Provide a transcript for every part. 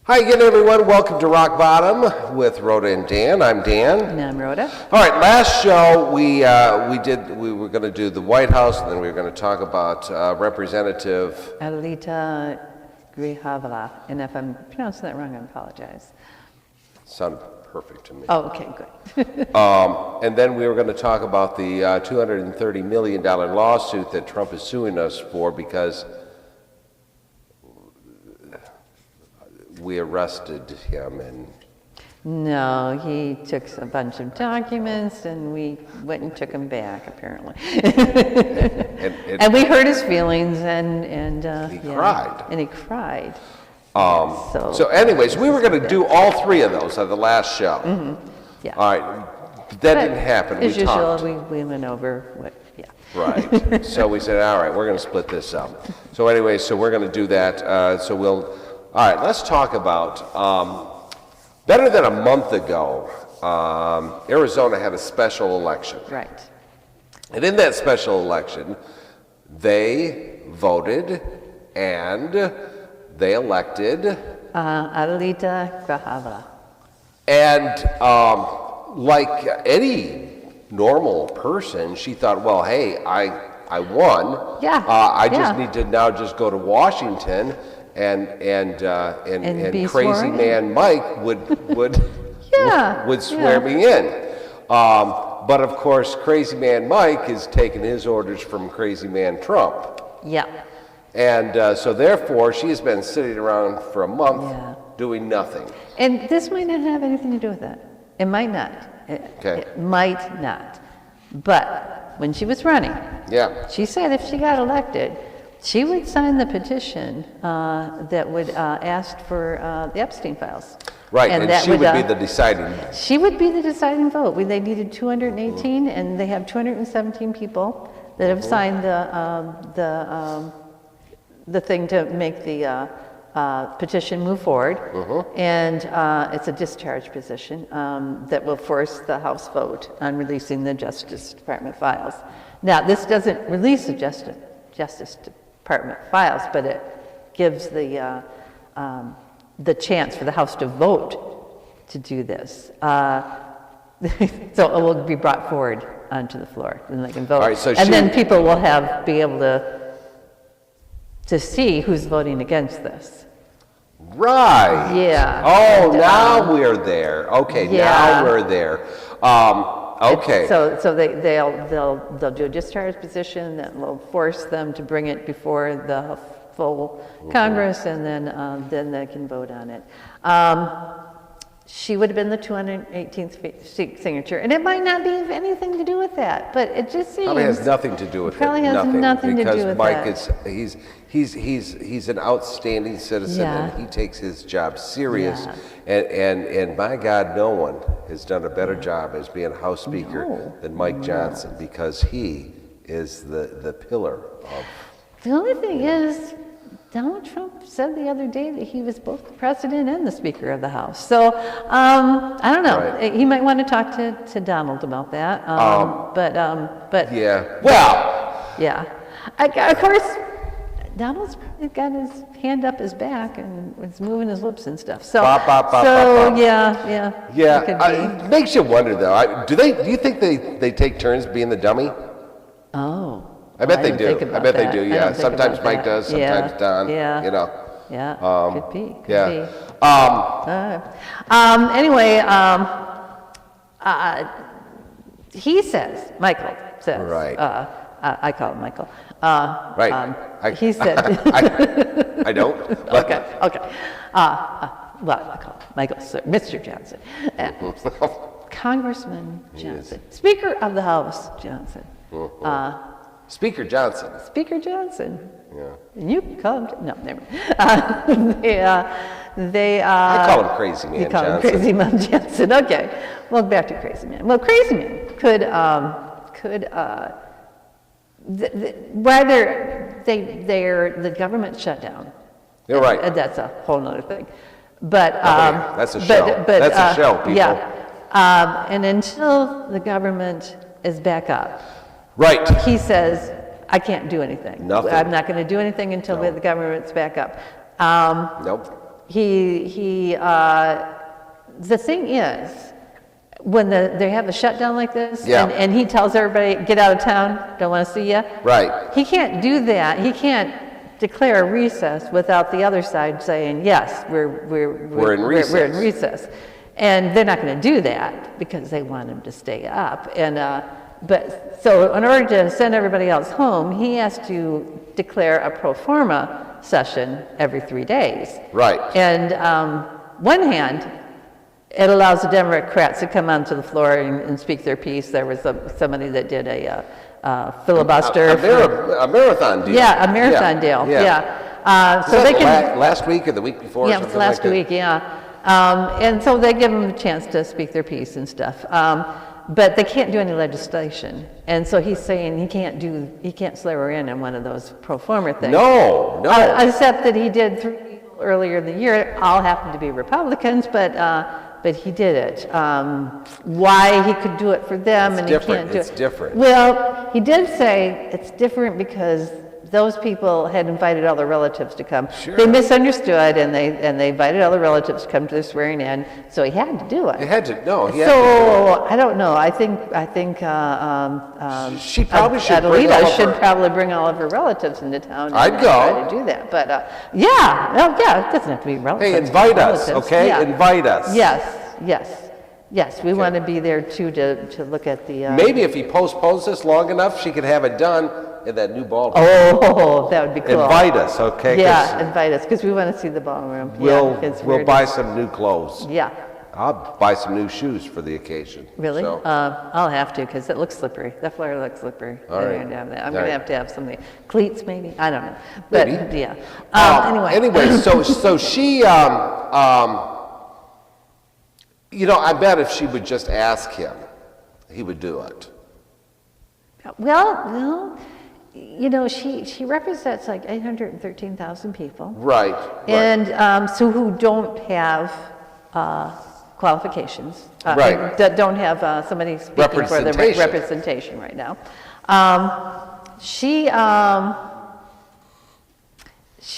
Hi again, everyone. Welcome to Rock Bottom with Rhoda and Dan. I'm Dan. And I'm Rhoda. All right. Last show we were going to do the White House, and then we were going to talk about Representative Adelita Grijalva. And if I'm pronouncing that wrong, I apologize. Sounded perfect to me. Oh, okay, good. And then we were going to talk about the $230 million lawsuit that Trump is suing us for because we arrested him and No, he took a bunch of documents and we went and took them back, apparently. and we hurt his feelings and he cried. And he cried. So anyways, we were going to do all three of those on the last show. Mm-hmm. Yeah. All right. That didn't happen. As we usual, talked. we went over what, yeah. Right. So we said, all right, we're going to split this up. So anyway, so we're going to do that. All right, let's talk about, better than a month ago, Arizona had a special election. Right. And in that special election, they voted and they elected Adelita Grijalva. And like any normal person, she thought, well, hey, I won. Yeah. I just need to now just go to Washington and be crazy sworn man Mike would swear yeah. me in. But of course, crazy man Mike is taking his orders from crazy man Trump. Yeah. And so therefore, she has been sitting around for a month Yeah. doing nothing. And this might not have anything to do with that. It might not. It might not. But when she was running, Yeah. she said if she got elected, she would sign the petition that would ask for the Epstein Files. Right, and that she would be the deciding. She would be the deciding vote. They needed 218, and they have 217 people that have signed the thing to make the petition move forward. And it's a discharge position that will force the House vote on releasing the Justice Department files. Now, this doesn't release the Justice Department files, but it gives the chance for the House to vote to do this. So it will be brought forward onto the floor, and they can vote. All right, so and then people will be able to see who's voting against this. Right. Yeah. Oh, And, now we're there. Okay, yeah. now we're there. Okay. So they'll do a discharge position that will force them to bring it before the full Congress, and then they can vote on it. She would have been the 218th signature, and it might not be have anything to do with that, but it just seems Probably has nothing to do with it. Probably has nothing to do with because that. Mike he's an outstanding citizen, Yeah. and he takes his job serious. Yeah. And my God, no one has done a better job as being House Speaker than Mike Johnson, because he is the pillar of. The only thing is, Donald Trump said the other day that he was both the president and the Speaker of the House. So, I don't know. Right. He might want to talk to Donald about that. But Yeah. Well. yeah. Of course, Donald's got his hand up his back and was moving his lips and stuff. So, yeah. Yeah, it could be. it makes you wonder though. Do you think they take turns being the dummy? Oh. I bet they didn't do. think I about bet they that. do. I Yeah. don't think Sometimes about Mike that. does. Sometimes Don. Yeah. You know. Yeah. Could be. Yeah. Anyway, he says, Michael says, Right. I call him Michael. Right. He said, I don't. okay. Well, I call him Michael, so Mr. Johnson. Congressman Johnson, Speaker of the House Johnson. Speaker Johnson. Speaker Johnson. Yeah. And you call him, no, never mind. I call him Crazy Man You call Johnson. him Crazy Man Johnson, okay. Well, back to Crazy Man. Well, Crazy Man could whether the government shut down. You're right. That's a whole nother thing. But that's a show. That's a show, people. Yeah. And until the government is back up, Right. he says, I can't do anything. Nothing. I'm not going to do anything until the government's back up. Nope. the thing is, when they have a shutdown like this, Yeah. and he tells everybody, get out of town, don't want to see you. Right. He can't do that. He can't declare a recess without the other side saying, yes, we're in recess. We're in recess. And they're not going to do that because they want him to stay up. And but so in order to send everybody else home, he has to declare a pro forma session every 3 days. Right. And one hand, it allows the Democrats to come onto the floor and speak their piece. There was somebody that did a filibuster. A marathon deal. Yeah, a marathon deal. Yeah. So they can. Last week or the week before? Yeah, or something last like week. Yeah. And so they give them a chance to speak their piece and stuff. But they can't do any legislation. And so he's saying he can't swear in on one of those pro forma things. No. Except that he did 3 people earlier in the year, all happened to be Republicans, but he did it. Why he could do it for them and he can't do it. It's different. Well, he did say it's different because those people had invited all their relatives to come. Sure. They misunderstood and they invited all the relatives to come to the swearing in, so he had to do it. He had to I don't know. I think She probably should bring all Adelita of should her- probably bring all of her relatives into town. And I'd go. try to do that, but yeah, it doesn't have to be relatives. Hey, invite us, relatives. okay? Yeah. Invite us. Yes. We want to be there too to look at the. Maybe if he postpones this long enough, she could have it done in that new ballroom. Oh, that would be cool. Invite us, okay? 'Cause Yeah, invite us because we want to see the ballroom. We'll buy some new clothes. Yeah. I'll buy some new shoes for the occasion. Really? So, I'll have to because it looks slippery. That floor looks slippery. All right. I'm going All to right. have to have some cleats maybe. I don't know. But Maybe. yeah. Anyway, so she, I bet if she would just ask him, he would do it. Well, she represents like 813,000 people. Right. And so who don't have qualifications. Right. That don't have somebody speaking for the Representation. representation right now.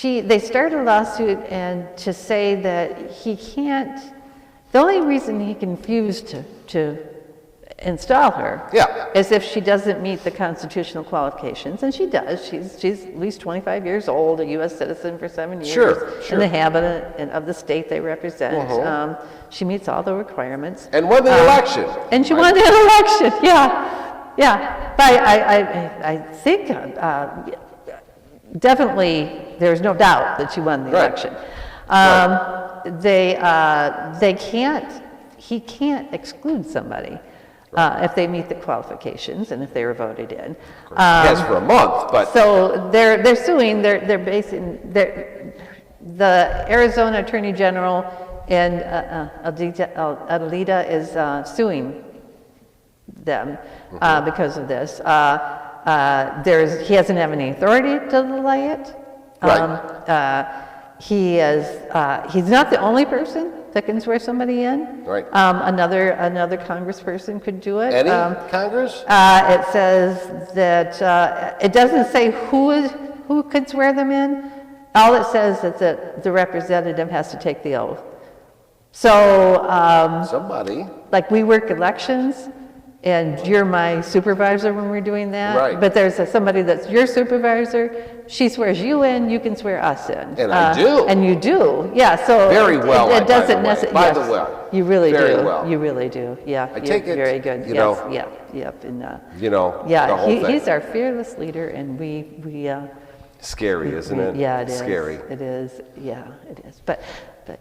They started a lawsuit and to say that he can't, the only reason he can refuse to install her Yeah. is if she doesn't meet the constitutional qualifications, and she does. She's at least 25 years old, a U.S. citizen for 7 years, Sure. in the habit of the state they represent. Uh-huh. She meets all the requirements. And won the election. And she won the election, yeah. But I think definitely there's no doubt that she won the Right. election. He can't exclude somebody if they meet the qualifications and if they were voted in. Yes, for a month, but So they're suing. They're basing the Arizona Attorney General and Adelita is suing them because of this. He doesn't have any authority to delay it. He's not the only person that can swear somebody in. Right. Another congressperson could do it. any Congress? It says that it doesn't say who could swear them in. All it says is that the representative has to take the oath. So, Somebody. like we work elections, and you're my supervisor when we're doing that. Right. But there's somebody that's your supervisor. She swears you in, you can swear us in. And I do. And you do, yeah. So Very well, It doesn't by necessarily. the way. You really Very do. well. You really do. Yeah. I take it, Very good. you Yes. know, Yep. And the yeah, whole thing. he's our fearless leader, and we Scary, isn't it? yeah, it is. Scary. It is. Yeah, it is. But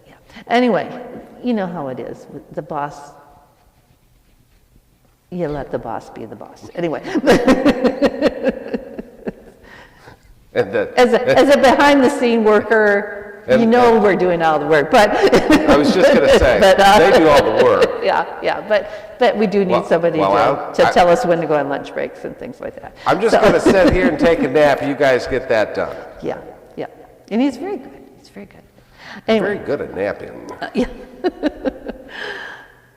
yeah. Anyway, you know how it is with the boss. You let the boss be the boss. Anyway, And the, as a behind the scene worker, And- we're doing all the work. But I was just going to say, But, they do all the work. yeah. But we do need Well- somebody well, to I- tell us when to go on lunch breaks and things like that. I'm just So- going to sit here and take a nap. You guys get that done. Yeah. And he's very good. He's very good. Very Anyway, good at napping. yeah.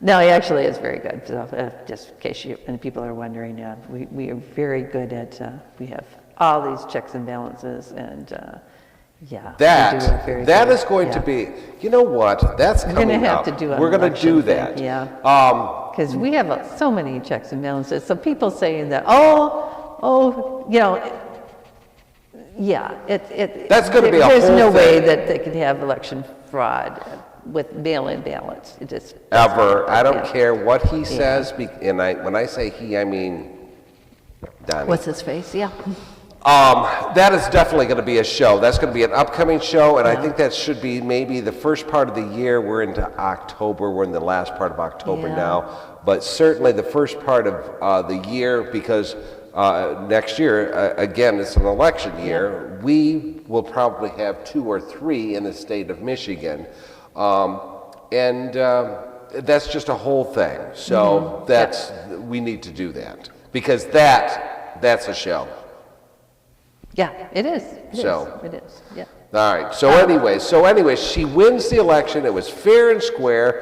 No, he actually is very good. So, just in case and people are wondering, we are very good at. We have all these checks and balances, and Yeah. they do it very That good. is going to Yeah. be, you know what, that's We're coming going to have up. to do an We're going to election do thing, that. Yeah. Because we have so many checks and balances. So people saying that, That's gonna be a there's whole no way thing. that they could have election fraud with mail-in ballots. It just Ever. I don't yeah. care what he says, and when I say he, I mean Donnie. What's his face? Yeah. That is definitely going to be a show. That's going to be an upcoming show, and I Yeah. think that should be maybe the first part of the year. We're into October. We're in the last part of October Yeah. now, but certainly the first part of the year, because next year, again, it's an election year. We will probably have 2 or 3 in the state of Michigan, and that's just a whole thing. So we need to do that because that's a show. Yeah, it is. So- It is. Yeah. All right. So anyway, she wins the election. It was fair and square.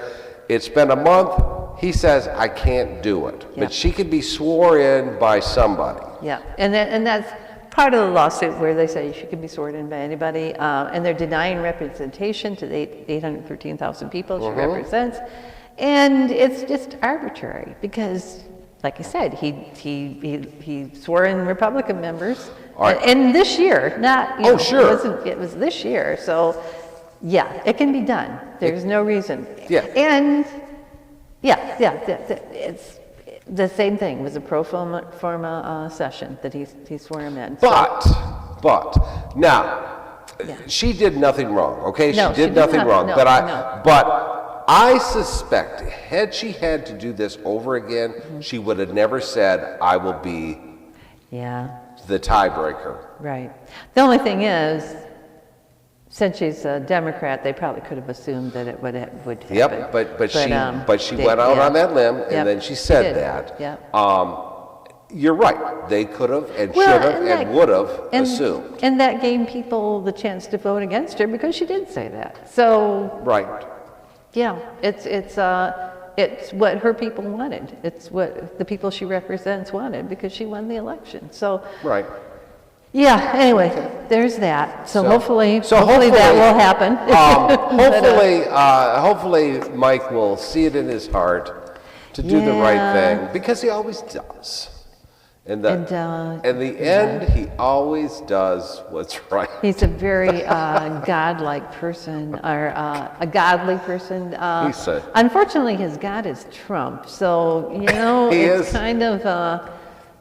It's been a month. He says I can't do it, Yeah. but she could be sworn in by somebody. Yeah, and that's part of the lawsuit where they say she can be sworn in by anybody, and they're denying representation to the 813,000 people she represents, and it's just arbitrary because, like I said, he swore in Republican members, All right. and this year, not you know, sure. it was this year, so yeah, it can be done. There's no reason. Yeah. And it's the same thing. It was a pro forma session that he swore him in. So- But now, Yeah. she did nothing wrong. Okay, No, she did nothing wrong. no, but no. I suspect had she had to do this over again, she would have never said, "I will be Yeah, the tiebreaker." right. The only thing is, since she's a Democrat, they probably could have assumed that it would happen. Yep, but she they- went out yeah. on that limb, and Yep, then she she said did. that. Yep. You're right. They could have and Well, should have and and that- would have And, assumed. and that gave people the chance to vote against her because she did say that. So Right. yeah, it's what her people wanted. It's what the people she represents wanted because she won the election. So Right. yeah. Anyway, there's that. So hopefully that hopefully, will happen. Hopefully Mike will see it in his heart to do the right Yeah. thing, because he always does. In the end, he always does what's right. He's a very godlike person, or a godly person. He's a- Unfortunately, his god is Trump. So you know, He it's is. kind of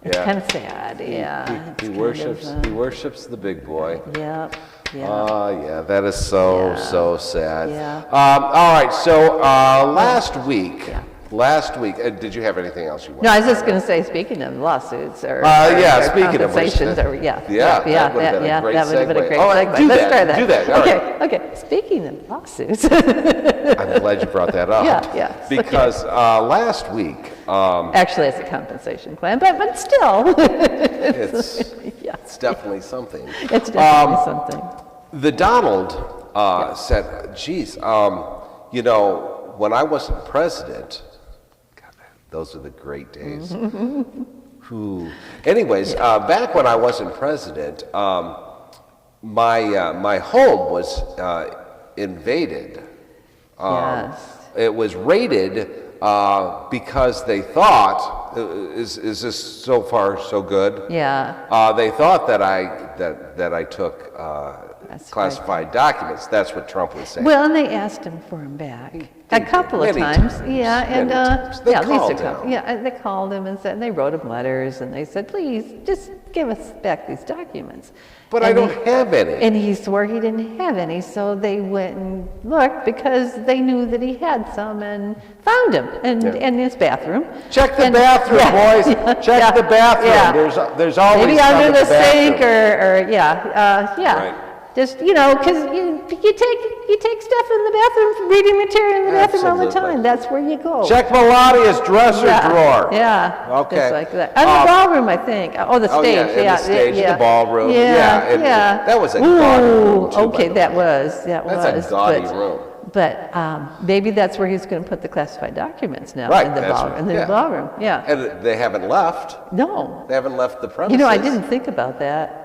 it's Yeah. kind of sad. Yeah. He it's worships. kind of, He worships the big boy. yeah. Yeah. Yeah, that is so Yeah. sad. Yeah. All right, so last week, Yeah. did you have anything else you wanted? No, I was just going to say, speaking of lawsuits or, speaking of which, compensations, or that would've been a great that would have been a segue. great Oh, segue. do Let's that, try that. do that, all right. Okay. Speaking of lawsuits, I'm glad you brought that up. Yeah. Because last week, actually, it's a compensation plan, but still, it's yeah, it's definitely something. it's definitely something. The Donald said, "Geez, when I wasn't president, God, those are the great days." Anyways, back when I wasn't president, my home was invaded. Yes. It was raided because they thought, is this so far so good? Yeah. They thought that I took classified documents. That's what Trump was saying. Well, and they asked him for him back a couple of many times. times, Yeah, and many times. They at least a called couple. him. Yeah, they called him and said, and they wrote him letters, and they said, please just give us back these documents. But And I don't have any. And he swore he didn't have any, so they went and looked because they knew that he had some and found him in his bathroom. Check the And- bathroom, yeah, boys. yeah, Check yeah, the bathroom. yeah. There's always Maybe some under in the sink bathroom. or yeah. Right. Just, because you take stuff in the bathroom, reading material in the bathroom all the Absolutely. time. That's where you go. Check Melania's dresser drawer. Yeah. Okay. Just like that. And the ballroom, I think. Oh, the stage. Oh, yeah, and the stage, yeah. the ballroom. Yeah, and yeah. that was a gaudy room, too, by okay, the that way. was. That's a gaudy room. But maybe that's where he's going to put the classified documents now. Right, In the that's ballroom. right, In the yeah. ballroom. Yeah. And they haven't left. No. They haven't left the premises. I didn't think about that.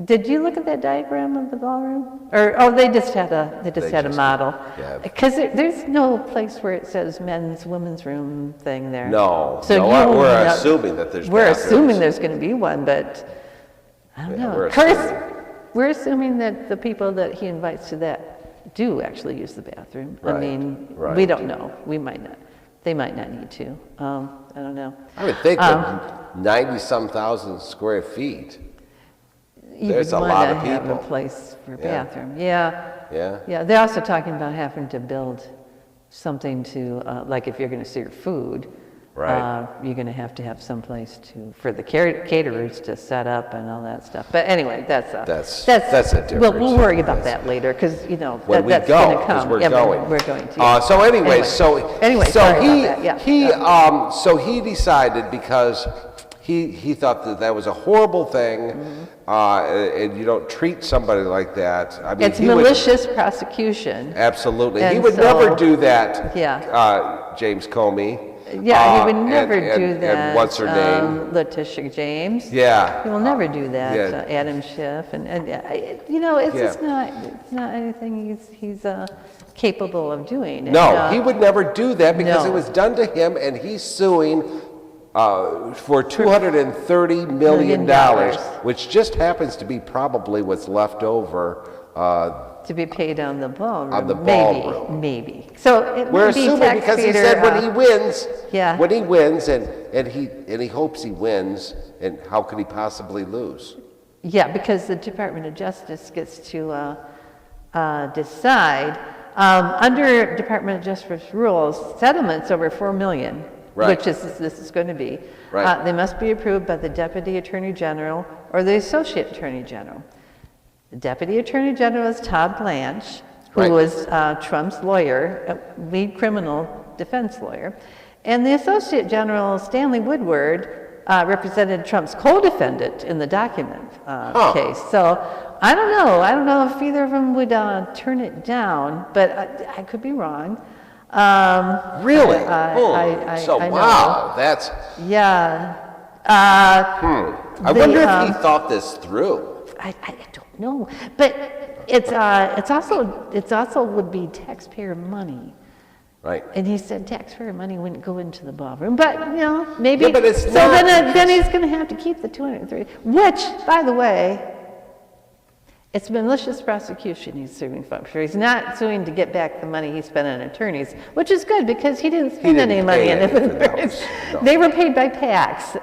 Did you look at that diagram of the ballroom? Or, oh, they just had a model. Yeah. Because there's no place where it says men's, women's room thing there. No, So no, you we're know, assuming that there's We're bathrooms. assuming there's going to be one, but I don't know. we're Of course, assuming. we're assuming that the people that he invites to that do actually use the bathroom. I Right, mean, right. we don't know. We might not. They might not need to. I don't know. I would think that 90-some thousand square feet. There's a lot of You would want to have people. a place for a Yeah. bathroom. Yeah. Yeah. Yeah, they're also talking about having to build something to, like if you're going to serve food, Right. you're going to have some place for the caterers to set up and all that stuff. But anyway, that's a different. We'll worry about that later because When that's we going go, to 'cause come. we're Yeah, going. We're going to. So anyway, Anyway, sorry about that. Yeah. So he decided because he thought that was a horrible thing, and you don't treat somebody like that. I mean, It's malicious prosecution. Absolutely, he And would so- never do that. Yeah. James Comey. Yeah, he would never do that. And what's her name? Letitia James. Yeah. He will never do that. Yeah. Adam Schiff, and it's just not anything he's capable of doing. No, And, he would never do that because no. it was done to him, and he's suing for $230 million, which just happens to be probably what's left over. to be paid on the ballroom. On the ballroom. Maybe. So it We're would be assuming because he taxpayer, said when he wins, yeah. when he wins, and he hopes he wins, and how could he possibly lose? Yeah, because the Department of Justice gets to decide. Under Department of Justice rules, settlements over $4 million, Right. which this is going to be, Right. they must be approved by the Deputy Attorney General or the Associate Attorney General. The Deputy Attorney General is Todd Blanche, who Right. was Trump's lawyer, lead criminal defense lawyer, and the Associate General, Stanley Woodward, represented Trump's co-defendant in the document case. So I don't know. I don't know if either of them would turn it down, but I could be wrong. Really? I know. Wow, that's. Yeah. I wonder if he thought this through. I don't know, but it's also would be taxpayer money. Right. And he said taxpayer money wouldn't go into the ballroom, but maybe. Yeah, but it's so not then he's going to have to keep the 203, which, by the way, it's malicious prosecution he's suing folks for. He's not suing to get back the money he spent on attorneys, which is good because he didn't spend didn't any money pay on any for attorneys. those, no. They were paid by PACs.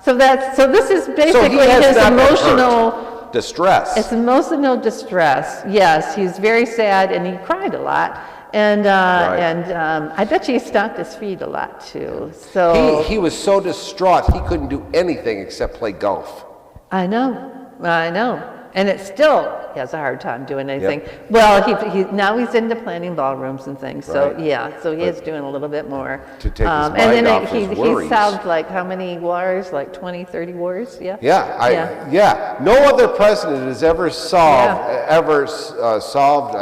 So this is basically has his not been hurt. emotional. Distress. It's emotional distress. Yes, he's very sad and he cried a lot, and I bet you he stomped his feet a lot too. So He was so distraught he couldn't do anything except play golf. I know, and it still he has a hard time doing anything. Yep. Well, he now he's into planning ballrooms and things. So Right. yeah, so he is doing a little bit more. To take his mind and then off he his worries. solved like how many wars? Like 20, 30 wars? Yeah. Yeah. No other president has ever solved Settled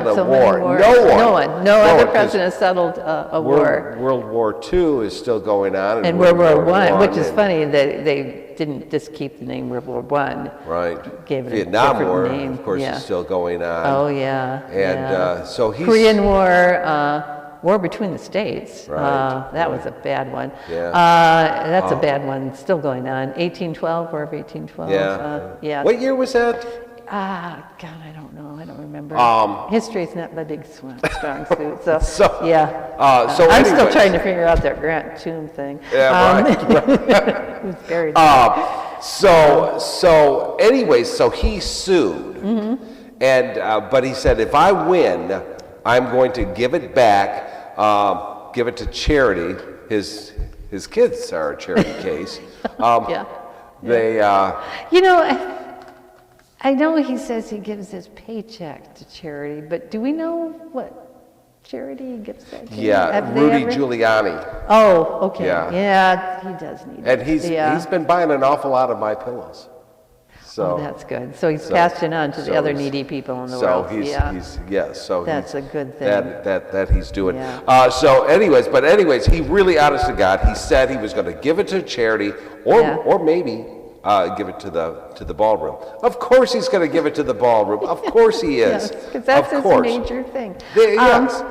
a so war. many wars. No one. No other 'cause president settled a war. World War II is still going on, And World War One, which is and- funny that they didn't just keep the name World War One. Right. Gave it a Vietnam different War, name. of course, Yeah. is still going on. Oh yeah. And yeah. so he's Korean War, war between the states. Right, That was a bad one. Yeah. That's a bad one. Still going on. 1812, War of 1812. Yeah. Yeah. What year was that? God, I don't know. I don't remember. Um, History is not my big strong suit. So, So- yeah. so I'm still anyways. trying to figure out that Grant Tomb thing. Yeah, right. Who's buried. So anyways, so he sued, and but he said, if I win, I'm going to give it back, give it to charity. His kids are a charity case. Yeah. They. I know he says he gives his paycheck to charity, but do we know what charity he gives that to? Yeah, Have they Rudy ever- Giuliani, Oh, okay. Yeah. Yeah, he does need and it. he's been buying an awful lot of my pillows. So Oh, that's good. So he's passed it on to the so other he's- needy people in the so world. so That's he's- a good thing. that he's doing. Yeah. So anyways, he really, honest to God, he said he was going to give it to charity, or Yeah. or maybe give it to the ballroom. Of course he's going to give it to the ballroom. Of course he is. Yes, because that's of his course. major thing. Yes.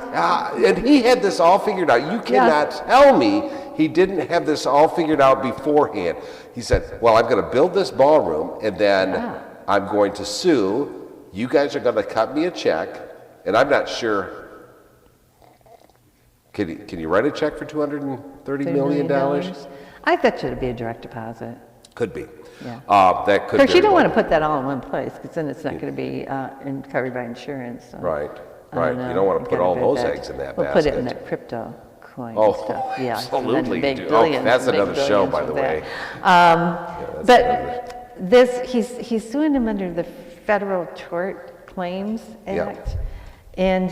And he had this all figured out. You cannot tell me he didn't have this all figured out beforehand. He said, well, I'm going to build this ballroom, and then I'm going to sue. You guys are going to cut me a check, and I'm not sure. Can you write a check for $230 million? I thought it should be a direct deposit. Could be. Yeah. That could. Of course, you don't well. want to put that all in one place, because then it's not going to be covered by insurance. So Right. I You know. don't want to You put gotta all bet those that. eggs in that We'll basket. put it in that crypto coin stuff. Yeah, absolutely. and then make Do. billions, That's make another show, billions by the with way. that. But this, he's suing him under the Federal Tort Claims Act, and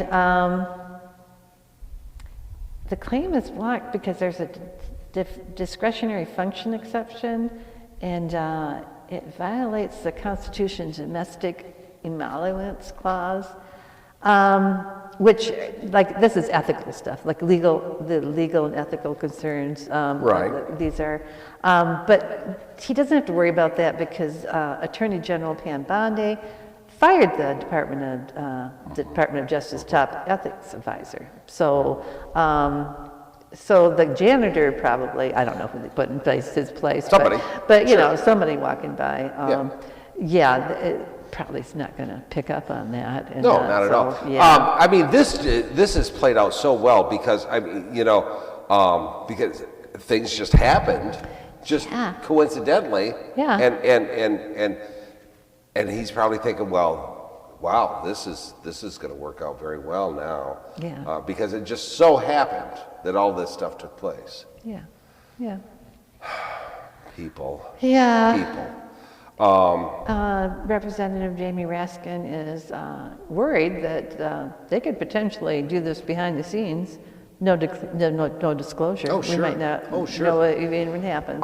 the claim is blocked because there's a discretionary function exception, and it violates the Constitution's domestic emoluments clause, which, like, this is ethical stuff, like the legal and ethical concerns. Right. These are, but he doesn't have to worry about that because Attorney General Pam Bondi fired the Department of Justice top ethics advisor. So, so the janitor probably, I don't know who they put in his place. Somebody. But you know, somebody walking by. It probably is not going to pick up on that. And, No, not at all. Yeah. I mean, this is played out so well because because things just happened, just coincidentally. Yeah. And he's probably thinking, well, wow, this is going to work out very well now. Yeah. Because it just so happened that all this stuff took place. Yeah. Yeah. People. Yeah. People. Representative Jamie Raskin is worried that they could potentially do this behind the scenes, no disclosure. Oh, sure. We might not Oh, sure. know what even happens.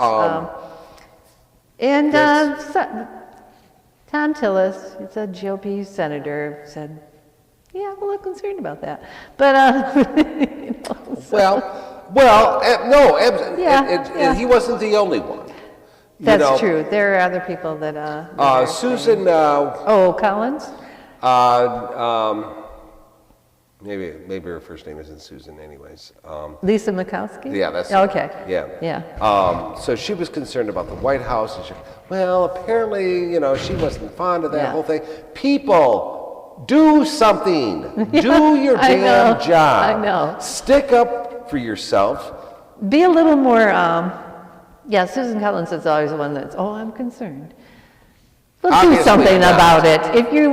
Tom Tillis, it's a GOP senator, said, yeah, I'm a little concerned about that. But, and he wasn't the only one. That's true. There are other people that. Susan. Collins. Maybe her first name isn't Susan, anyways. Lisa Murkowski. Yeah, that's. Okay. Yeah. Yeah. So she was concerned about the White House, and apparently, she wasn't fond of that whole thing. People, do something. Do your damn job. I know. Stick up for yourself. Be a little more. Susan Collins is always the one that's, I'm concerned. Well, Obviously do something not. about it. If you're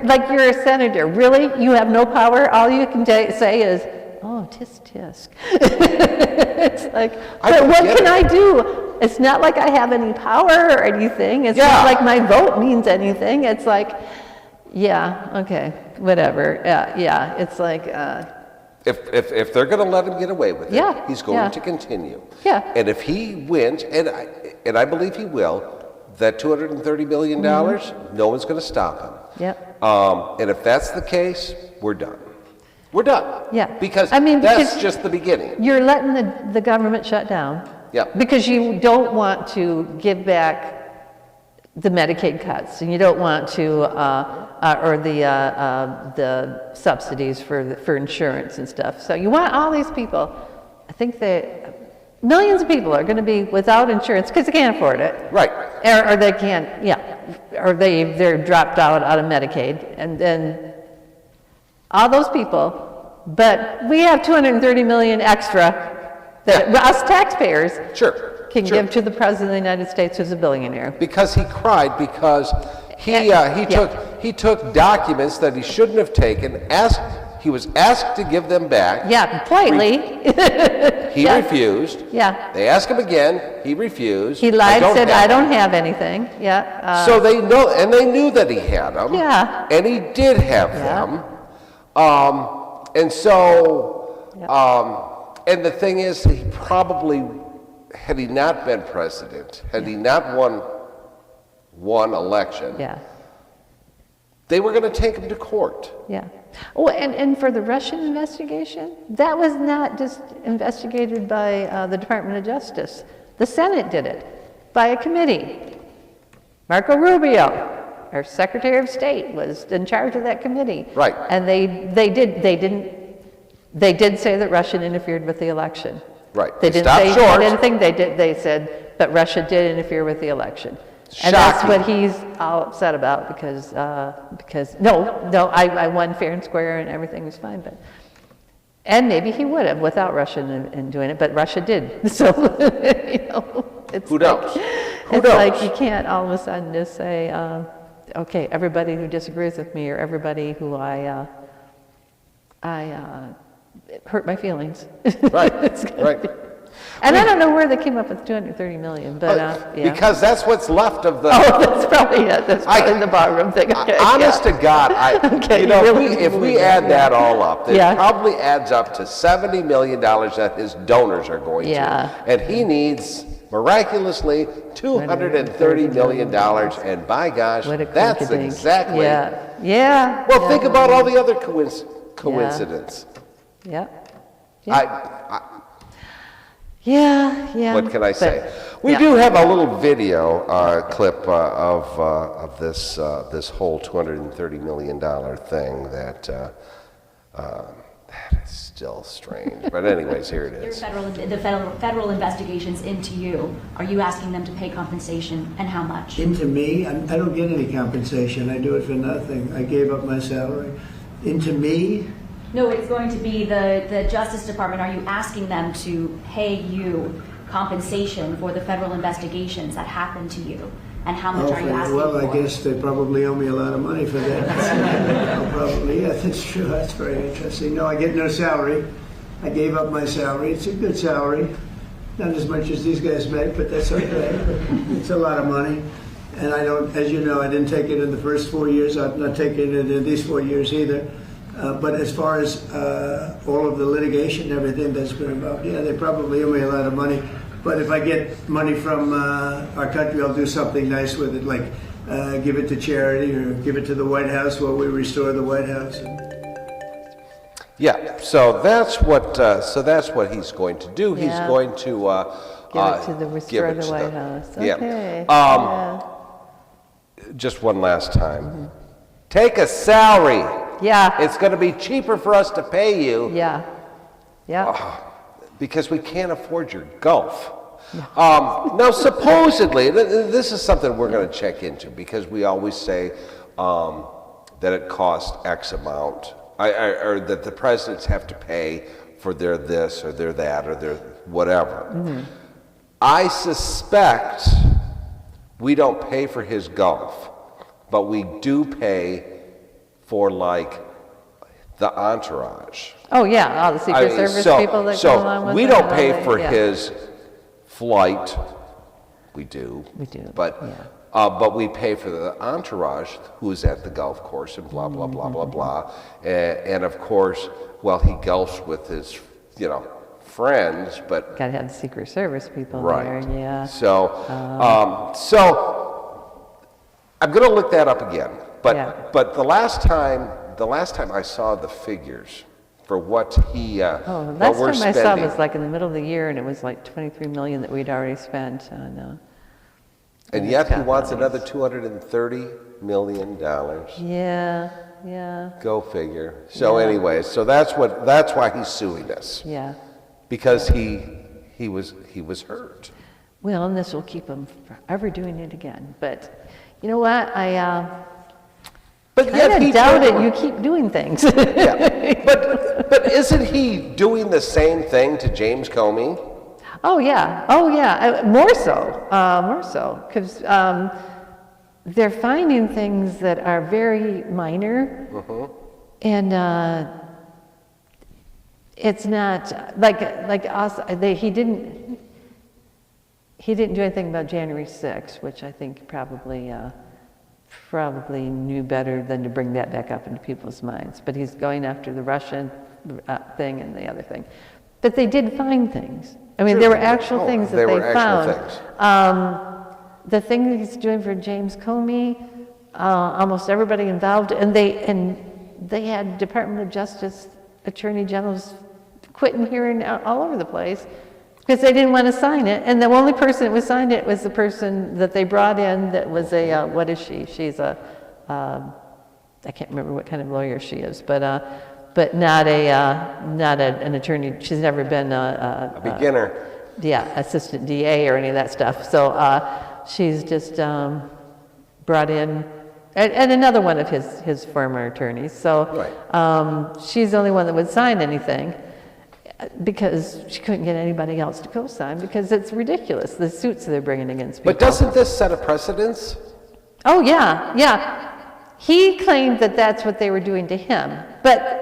like you're a senator, really, you have no power. All you can say is, tisk tisk. It's like, but what can I do? It's not like I have any power or anything. It's not like my vote means anything. It's like, okay, whatever. Yeah, it's like. If they're going to let him get away with it, he's going to continue. Yeah. And if he wins, and I believe he will, that $230 million, no one's going to stop him. Yep. And if that's the case, we're done. We're done. Yeah. Because that's because just the beginning. You're letting the government shut down. Yeah. Because you don't want to give back the Medicaid cuts, and you don't want to, or the subsidies for insurance and stuff. So you want all these people. I think that millions of people are going to be without insurance because they can't afford it. Right. Or they can't. Or they're dropped out of Medicaid, and then all those people. But we have $230 million extra that us taxpayers can give to the President of the United States, who's a billionaire. Because he cried, because he took documents that he shouldn't have taken, he was asked to give them back. Yeah, politely. He refused. Yeah. They asked him again, he refused. He lied, said, I don't have anything. Yeah. So they knew that he had them. Yeah. And he did have them. And so, and the thing is, he probably, had he not been president, had he not won election, they were going to take him to court. Yeah. Oh, and for the Russian investigation, that was not just investigated by the Department of Justice. The Senate did it. by a committee. Marco Rubio, our Secretary of State, was in charge of that committee. Right. And they did say that Russia interfered with the election. Right. They didn't stopped say short. anything. They said, but Russia did interfere with the election. And that's Shocking. what he's all upset about because no, I won fair and square and everything was fine, but. And maybe he would have without Russia in doing it, but Russia did. So, it's Who knows? Who it's knows? like you can't all of a sudden just say, okay, everybody who disagrees with me or everybody who I hurt my feelings. Right, It's gonna right. be- And I don't know where they came up with 230 million, but yeah. Because that's what's left of the. Oh, that's probably it. That's probably the barroom thing. Okay, Honest yeah. to God, Okay, you know, really if we believe add that, that all up, it Yeah. probably adds up to $70 million that his donors are going Yeah. to. And he needs, miraculously, $230 million. And by gosh, What a that's coinkydink. exactly. Yeah. Yeah. Well, yeah. think about all the other coincidence. Yeah. Yeah. What can I say? But- We yeah. do have a little video clip of this whole $230 million thing that is still strange. But anyways, here it Your is. federal investigations into you, are you asking them to pay compensation and how much? Into me, I don't get any compensation. I do it for nothing. I gave up my salary. Into me, No, it's going to be the Justice Department. Are you asking them to pay you compensation for the federal investigations that happened to you? And how much are you asking well, for? I guess they probably owe me a lot of money for that. Oh, probably, yeah, that's true. That's very interesting. No, I get no salary. I gave up my salary. It's a good salary. Not as much as these guys make, but that's okay. It's a lot of money. And I don't, as you know, I didn't take it in the first 4 years. I'm not taking it in these 4 years either. But as far as all of the litigation and everything that's been involved, yeah, they probably owe me a lot of money. But if I get money from our country, I'll do something nice with it, like give it to charity or give it to the White House while we restore the White House. Yeah, so that's what he's going to do. He's Yeah. going to Give it to the give restore it the to White House. Yeah. Okay. Just one last time. Take a salary. Yeah. It's going to be cheaper for us to pay you Yeah. because we can't afford your Gulf. Now, supposedly, this is something we're going to check into because we always say that it costs X amount, or that the presidents have to pay for their this or their that or their whatever. I suspect we don't pay for his Gulf, but we do pay for like the entourage. Oh, yeah, all the Secret Service people that come along with we it don't and all pay that, for yeah. his flight. We do. We do, But yeah. but we pay for the entourage who's at the golf course and blah blah blah blah blah. And of course, well, he golfs with his friends, but Got to have the Secret Service people right. there, yeah. So I'm going to look that up again. But Yeah. but the last time I saw the figures for what he Oh, what last we're time I saw it spending, was like in the middle of the year, and it was like 23 million that we'd already spent on. and yet he Scott wants Values. another $230 million. Yeah. Go figure. So Yeah. anyway, so that's why he's suing us, Yeah. because he was hurt. Well, and this will keep him forever doing it again. But you know what? I But kind yet he of doubt it. told- You keep doing things. Yeah. But isn't he doing the same thing to James Comey? Oh yeah, more so, because they're finding things that are very minor, and it's not like us. He didn't do anything about January 6th, which I think probably knew better than to bring that back up into people's minds. But he's going after the Russian thing and the other thing. But they did find things. I mean, there were actual things that there they were actual found. things. The thing that he's doing for James Comey, almost everybody involved, and they had Department of Justice attorney generals quitting here and all over the place. Because they didn't want to sign it, and the only person that signed it was the person that they brought in that was a, what is she? She's a, I can't remember what kind of lawyer she is, but not an attorney. She's never been A beginner. Assistant DA or any of that stuff. So she's just brought in, and another one of his former attorneys. So she's the only one that would sign anything, because she couldn't get anybody else to co-sign, because it's ridiculous, the suits they're bringing against people. But doesn't this set a precedence? Oh, yeah. He claimed that that's what they were doing to him, but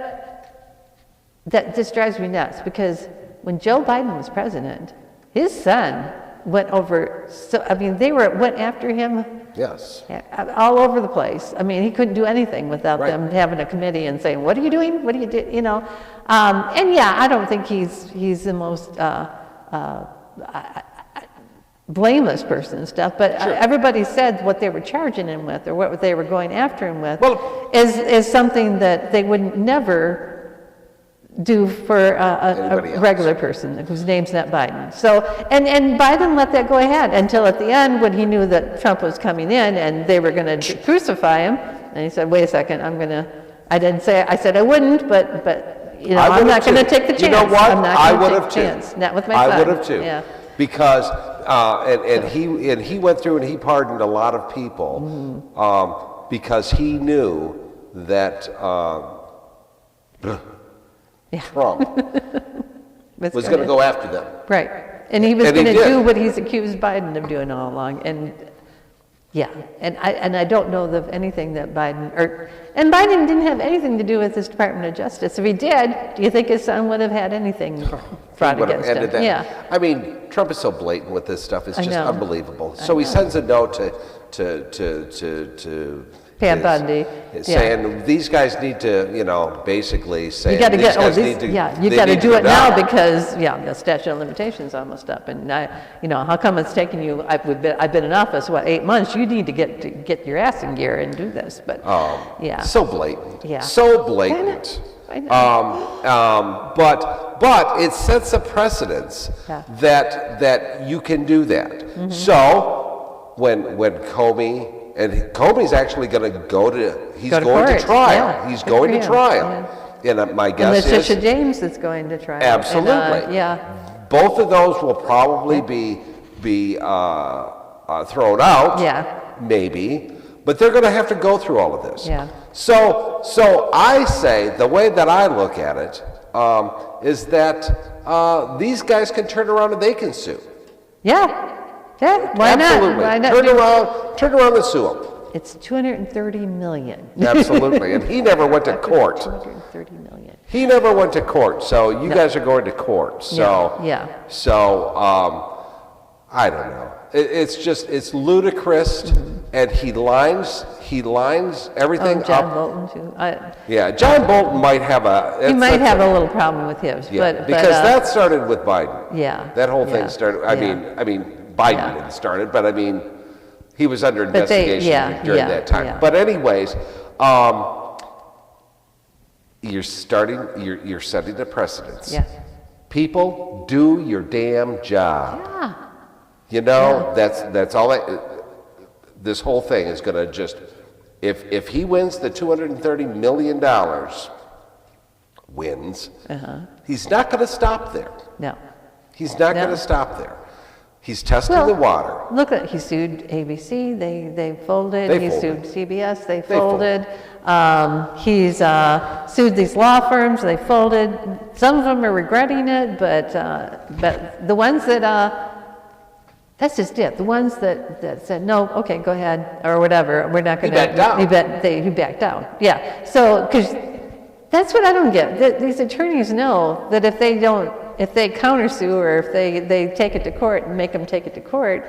that just drives me nuts, because when Joe Biden was president, his son went over, they went after him. Yes. All over the place. I mean, he couldn't do anything without them having a committee and saying, "What are you doing? What do you do?" You know, and yeah, I don't think he's the most blameless person and stuff. But everybody said what they were charging him with, or what they were going after him with, is something that they would never do for a regular person whose name's not Biden. So, and Biden let that go ahead until at the end, when he knew that Trump was coming in and they were going to crucify him, and he said, "Wait a second, I said I wouldn't, but you know, I'm not going to take the chance. You know what? I'm not I going would to have take the too. chance. Not with my son." I would have too. Yeah. Because and he went through and he pardoned a lot of people because he knew that Trump was going to go after them. Right. And he was going to do what he's accused Biden of doing all along. And yeah, and I don't know of anything that Biden didn't have anything to do with this Department of Justice. If he did, do you think his son would have had anything brought against him? That. Yeah. I mean, Trump is so blatant with this stuff. It's just unbelievable. So he sends a note to Pam Bundy, saying these guys need to, basically say you got to get. You got to do it now because the statute of limitations almost up, and how come it's taking you? I've been in office 8 months. You need to get your ass in gear and do this. But so blatant. Yeah, so blatant. I know. But it sets a precedence that you can do that. Mm-hmm. So when Comey. And Comey's actually going to go to trial. Yeah, he's going to trial. Yeah. And my guess is... Letitia James is going to trial. Absolutely. Both of those will probably be thrown out. Yeah. Maybe. But they're going to have to go through all of this. Yeah. So I say, the way that I look at it, is that these guys can turn around and they can sue. Yeah. Yeah, why Absolutely. not? Why not turn around and sue him. It's $230 million. Absolutely, and he never went to court. $230 million. He never went to court, so you guys are going to court. So, I don't know. It's ludicrous, and he lines everything up. John Bolton too. John Bolton might have a little problem with his, because that started with Biden. Yeah, that whole thing started. I mean, Biden didn't start it, but I mean, he was under investigation during that time. Yeah. But anyways, you're setting a precedence. Yeah. People, do your damn job. Yeah. That's all. This whole thing is going to just, if he wins the $230 million, he's not going to stop there. No. He's not going to stop there. He's testing the water. Look he sued ABC, they folded. He sued CBS, they folded. He's sued these law firms, they folded. Some of them are regretting it, but the ones that, that's just it. The ones that said, no, okay, go ahead, or whatever, we're not going to. He backed down. He backed down, yeah. So, because that's what I don't get. These attorneys know that if they countersue, or if they take it to court and make them take it to court,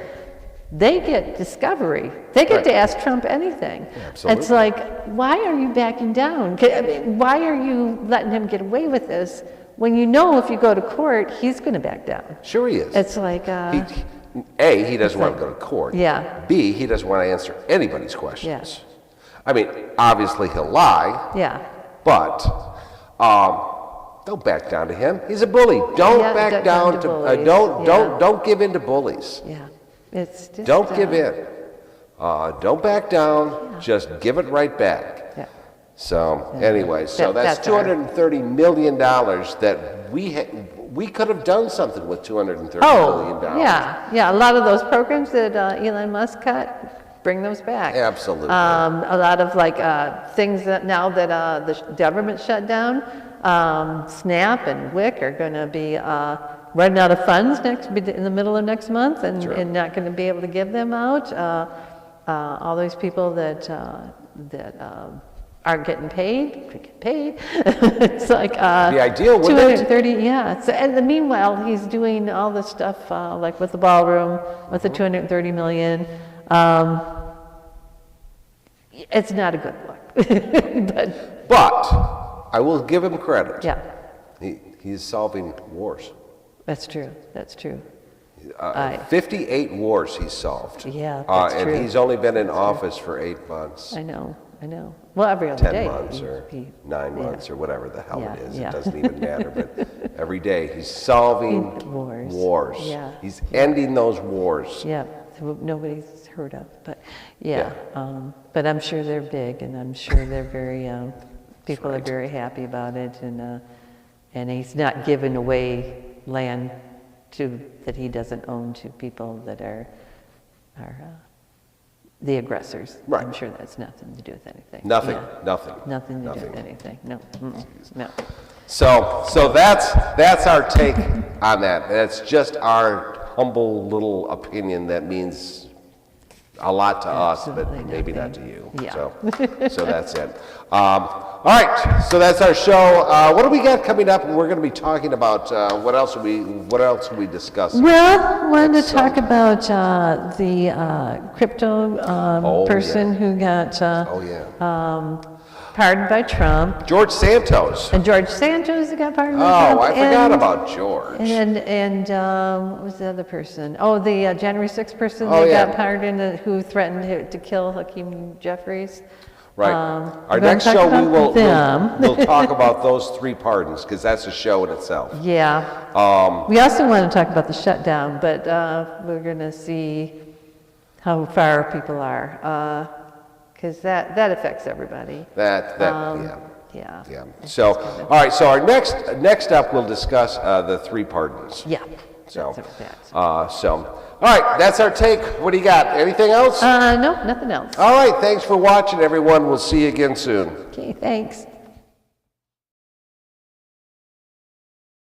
they get discovery. They get to ask Trump anything. Absolutely. It's like, why are you backing down? I mean, why are you letting him get away with this when you know if you go to court, he's going to back down? Sure he is. It's like... he doesn't want to go to court. Yeah. B, he doesn't want to answer anybody's questions. Yeah. I mean, obviously he'll lie. Yeah. But don't back down to him. He's a bully. Don't Yeah, back down to, bullies. don't give in to bullies. Yeah, it's just. Don't give in. Don't back down. Just give it right back. Yeah. So anyway, so that's That's our- $230 million that we could have done something with $230 million. Yeah, a lot of those programs that Elon Musk cut, bring those back. Absolutely. A lot of like things that now that the government shut down, SNAP and WIC are going to be running out of funds in the middle of next month, and not going to be able to give them out. All those people that aren't getting paid could get paid. It's like the ideal, wouldn't it? 230. Yeah. So, and meanwhile, he's doing all this stuff like with the ballroom, with the 230 million. It's not a good look. But I will give him credit. Yeah, He's solving wars. that's true. That's true. 58 wars he's solved. Yeah, that's and true. he's only been in office for 8 months. I know. Well, every other 10 day. months or 9 months or whatever the hell it is. Yeah. It doesn't even matter. But every day he's solving wars. Yeah. He's ending those wars. Yeah, nobody's heard of, but yeah. But I'm sure they're big, and I'm sure they're very. People are very happy about it, and he's not giving away land that he doesn't own to people that are the aggressors. Right. I'm sure that's nothing to do with anything. Nothing. Yeah. Nothing. Nothing to do with anything. No. No. So that's our take on that. That's just our humble little opinion that means a lot to us, but Absolutely maybe not nothing. to you. Yeah. So that's it. All right, so that's our show. What do we got coming up? We're going to be talking about what else are we discussing? Well, I wanted to talk about the crypto person who got pardoned by Trump. George Santos. And George Santos got pardoned by Trump. Oh, I forgot about George. And what was the other person? Oh, the January 6th person Oh, that yeah. got pardoned who threatened to kill Hakeem Jeffries. Right. We're Our gonna next talk show, about we'll talk about those 3 pardons, because that's a show in itself. Yeah. We also want to talk about the shutdown, but we're going to see how far people are, because that affects everybody. Yeah. Yeah. So, all right. So our next up, we'll discuss the 3 pardons. Yeah. So, That's all right. That's our take. What do you got? Anything else? No, nothing else. All right. Thanks for watching, everyone. We'll see you again soon. Okay, thanks.